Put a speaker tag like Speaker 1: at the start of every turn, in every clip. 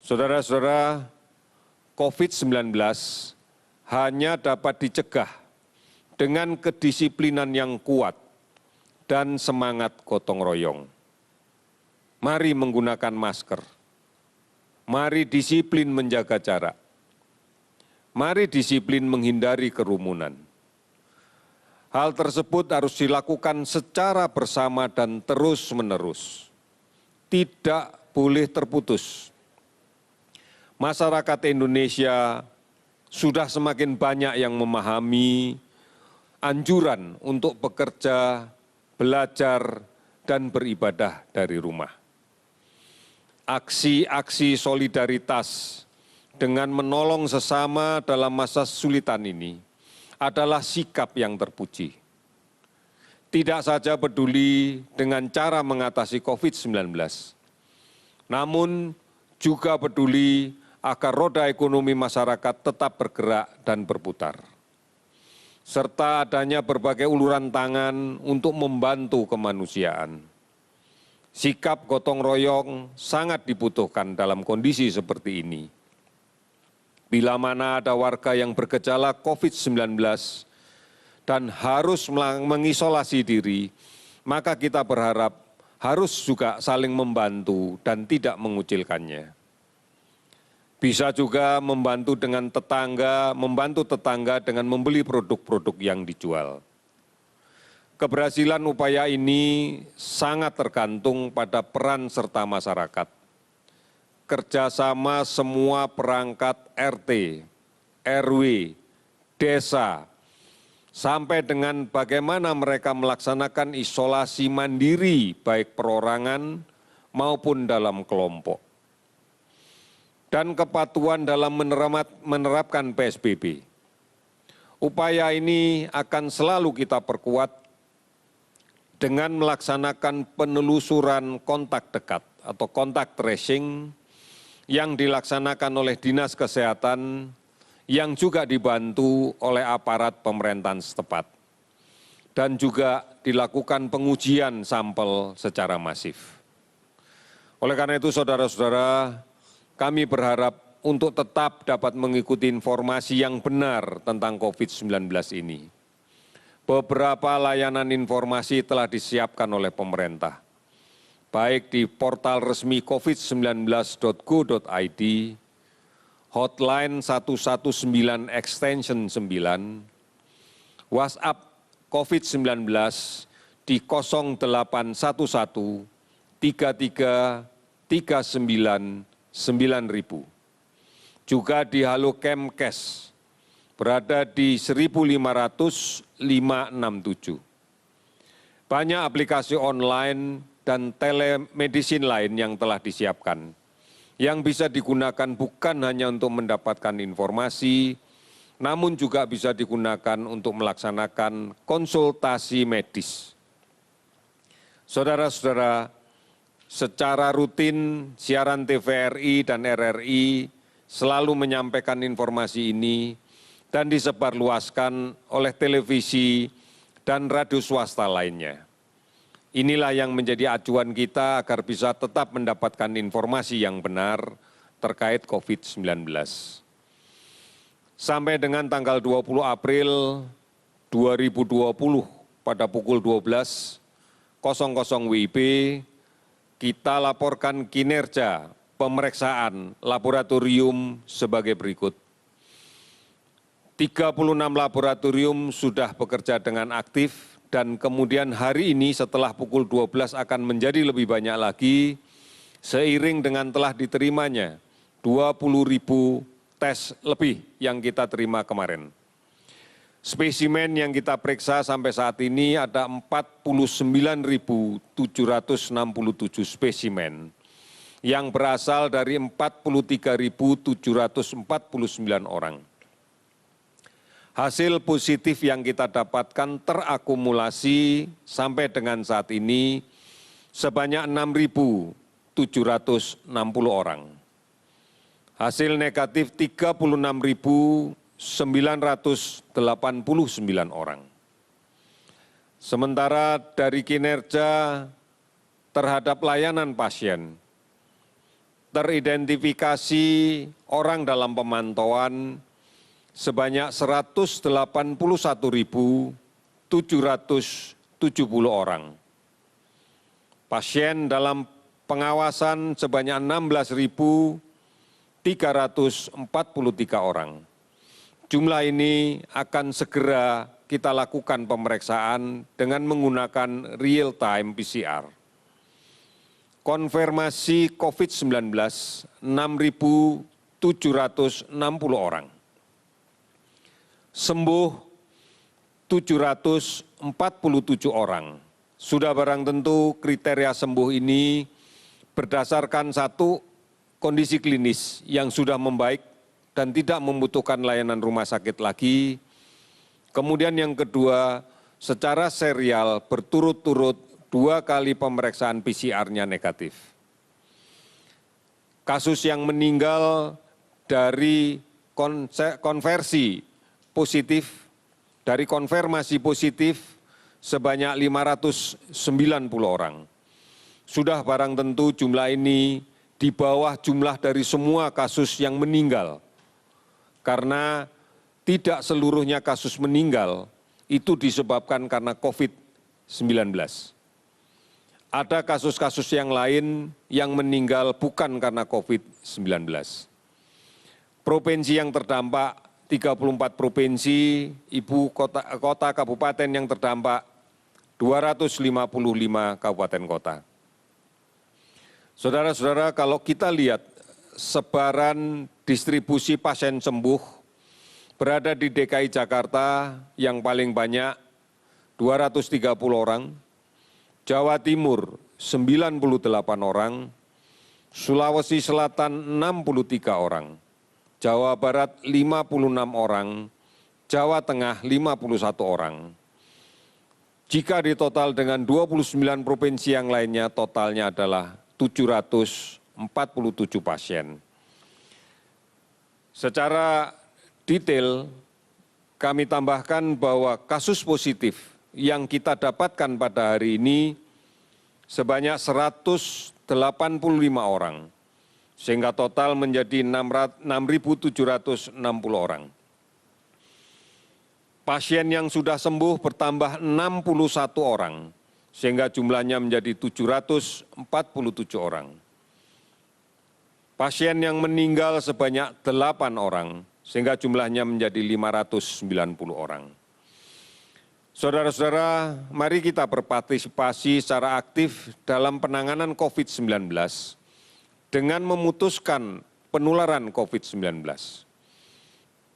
Speaker 1: Saudara-saudara, COVID-19 hanya dapat dicegah dengan kedisiplinan yang kuat dan semangat gotong royong. Mari menggunakan masker. Mari disiplin menjaga jarak. Mari disiplin menghindari kerumunan. Hal tersebut harus dilakukan secara bersama dan terus-menerus. Tidak boleh terputus. Masyarakat Indonesia sudah semakin banyak yang memahami anjuran untuk bekerja, belajar, dan beribadah dari rumah. Aksi-aksi solidaritas dengan menolong sesama dalam masa kesulitan ini adalah sikap yang terpuji. Tidak saja peduli dengan cara mengatasi COVID-19, namun juga peduli agar roda ekonomi masyarakat tetap bergerak dan berputar, serta adanya berbagai uluran tangan untuk membantu kemanusiaan. Sikap gotong royong sangat dibutuhkan dalam kondisi seperti ini. Bila mana ada warga yang bergejala COVID-19 dan harus mengisolasi diri, maka kita berharap harus juga saling membantu dan tidak mengucilkannya. Bisa juga membantu tetangga dengan membeli produk-produk yang dijual. Keberhasilan upaya ini sangat tergantung pada peran serta masyarakat. Kerjasama semua perangkat RT, RW, desa, sampai dengan bagaimana mereka melaksanakan isolasi mandiri baik perorangan maupun dalam kelompok. Dan kepatuhan dalam menerapkan PSBB. Upaya ini akan selalu kita perkuat dengan melaksanakan penelusuran kontak dekat atau kontak tracing yang dilaksanakan oleh Dinas Kesehatan yang juga dibantu oleh aparat pemerintahan setempat. Dan juga dilakukan pengujian sampel secara masif. Oleh karena itu saudara-saudara, kami berharap untuk tetap dapat mengikuti informasi yang benar tentang COVID-19 ini. Beberapa layanan informasi telah disiapkan oleh pemerintah, baik di portal resmi covid19.go.id, hotline 119 extension 9, WhatsApp COVID-19 di 0811 33 39 9.000. Juga di Halo Kemkes berada di 1.500.567. Banyak aplikasi online dan telemedicine lain yang telah disiapkan, yang bisa digunakan bukan hanya untuk mendapatkan informasi, namun juga bisa digunakan untuk melaksanakan konsultasi medis. Saudara-saudara, secara rutin siaran TVRI dan RRI selalu menyampaikan informasi ini dan disebarluaskan oleh televisi dan radio swasta lainnya. Inilah yang menjadi acuan kita agar bisa tetap mendapatkan informasi yang benar terkait COVID-19. Sampai dengan tanggal 20 April 2020 pada pukul 12.00 WIB, kita laporkan kinerja pemeriksaan laboratorium sebagai berikut. 36 laboratorium sudah bekerja dengan aktif dan kemudian hari ini setelah pukul 12 akan menjadi lebih banyak lagi seiring dengan telah diterimanya 20.000 tes lebih yang kita terima kemarin. Spesimen yang kita periksa sampai saat ini ada 49.767 spesimen yang berasal dari 43.749 orang. Hasil positif yang kita dapatkan terakumulasi sampai dengan saat ini sebanyak 6.760 orang. Hasil negatif 36.989 orang. Sementara dari kinerja terhadap layanan pasien, Teridentifikasi orang dalam pemantauan sebanyak 181.770 orang. Pasien dalam pengawasan sebanyak 16.343 orang. Jumlah ini akan segera kita lakukan pemeriksaan dengan menggunakan real-time PCR. Konfirmasi COVID-19 6.760 orang. Sembuh 747 orang. Sudah barang tentu kriteria sembuh ini berdasarkan satu, kondisi klinis yang sudah membaik dan tidak membutuhkan layanan rumah sakit lagi. Kemudian yang kedua, secara serial berturut-turut 2 kali pemeriksaan PCR-nya negatif. Kasus yang meninggal dari konversi positif, dari konfirmasi positif sebanyak 590 orang. Sudah barang tentu jumlah ini di bawah jumlah dari semua kasus yang meninggal. Karena tidak seluruhnya kasus meninggal itu disebabkan karena COVID-19. Ada kasus-kasus yang lain yang meninggal bukan karena COVID-19. Provinsi yang terdampak 34 provinsi, ibu kota kabupaten yang terdampak 255 kabupaten kota. Saudara-saudara, kalau kita lihat sebaran distribusi pasien sembuh berada di DKI Jakarta yang paling banyak 230 orang, Jawa Timur 98 orang, Sulawesi Selatan 63 orang, Jawa Barat 56 orang, Jawa Tengah 51 orang. Jika ditotal dengan 29 provinsi yang lainnya, totalnya adalah 747 pasien. Secara detail, kami tambahkan bahwa kasus positif yang kita dapatkan pada hari ini sebanyak 185 orang. Sehingga total menjadi 6.760 orang. Pasien yang sudah sembuh bertambah 61 orang, sehingga jumlahnya menjadi 747 orang. Pasien yang meninggal sebanyak 8 orang, sehingga jumlahnya menjadi 590 orang. Saudara-saudara, mari kita berpartisipasi secara aktif dalam penanganan COVID-19 dengan memutuskan penularan COVID-19.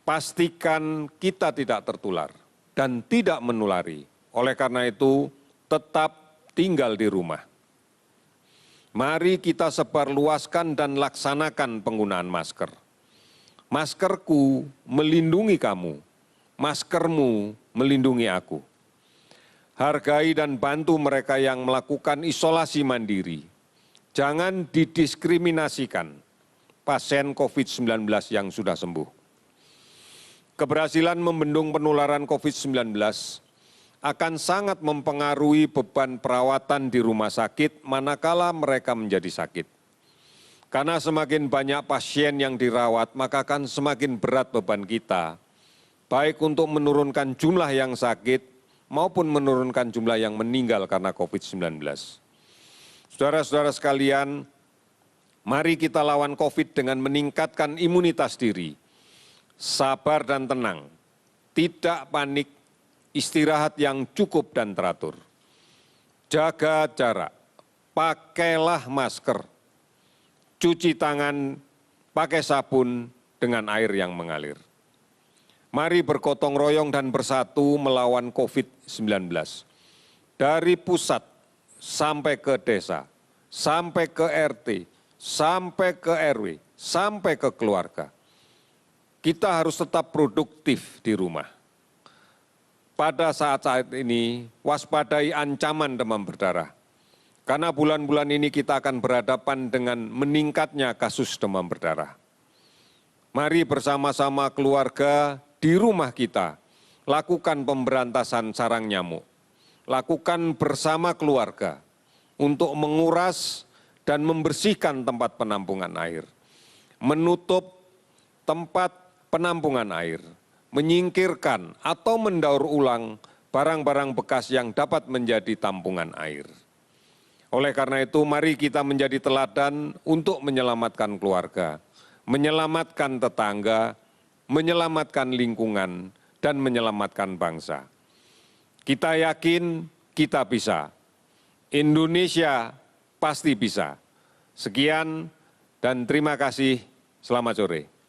Speaker 1: Pastikan kita tidak tertular dan tidak menulari. Oleh karena itu, tetap tinggal di rumah. Mari kita sebarluaskan dan laksanakan penggunaan masker. Maskerku melindungi kamu, maskermu melindungi aku. Hargai dan bantu mereka yang melakukan isolasi mandiri. Jangan didiskriminasikan pasien COVID-19 yang sudah sembuh. Keberhasilan membendung penularan COVID-19 akan sangat mempengaruhi beban perawatan di rumah sakit manakala mereka menjadi sakit. Karena semakin banyak pasien yang dirawat, maka akan semakin berat beban kita, baik untuk menurunkan jumlah yang sakit maupun menurunkan jumlah yang meninggal karena COVID-19. Saudara-saudara sekalian, mari kita lawan COVID dengan meningkatkan imunitas diri, sabar dan tenang, tidak panik, istirahat yang cukup dan teratur. Jaga jarak, pakailah masker, cuci tangan, pakai sabun dengan air yang mengalir. Mari bergotong royong dan bersatu melawan COVID-19. Dari pusat sampai ke desa, sampai ke RT, sampai ke RW, sampai ke keluarga. Kita harus tetap produktif di rumah. Pada saat-saat ini, waspadai ancaman demam berdarah. Karena bulan-bulan ini kita akan berhadapan dengan meningkatnya kasus demam berdarah. Mari bersama-sama keluarga di rumah kita, lakukan pemberantasan sarang nyamuk. Lakukan bersama keluarga untuk menguras dan membersihkan tempat penampungan air, menutup tempat penampungan air, menyingkirkan atau mendaur ulang barang-barang bekas yang dapat menjadi tampungan air. Oleh karena itu, mari kita menjadi teladan untuk menyelamatkan keluarga, menyelamatkan tetangga, menyelamatkan lingkungan, dan menyelamatkan bangsa. Kita yakin kita bisa. Indonesia pasti bisa. Sekian dan terima kasih. Selamat sore.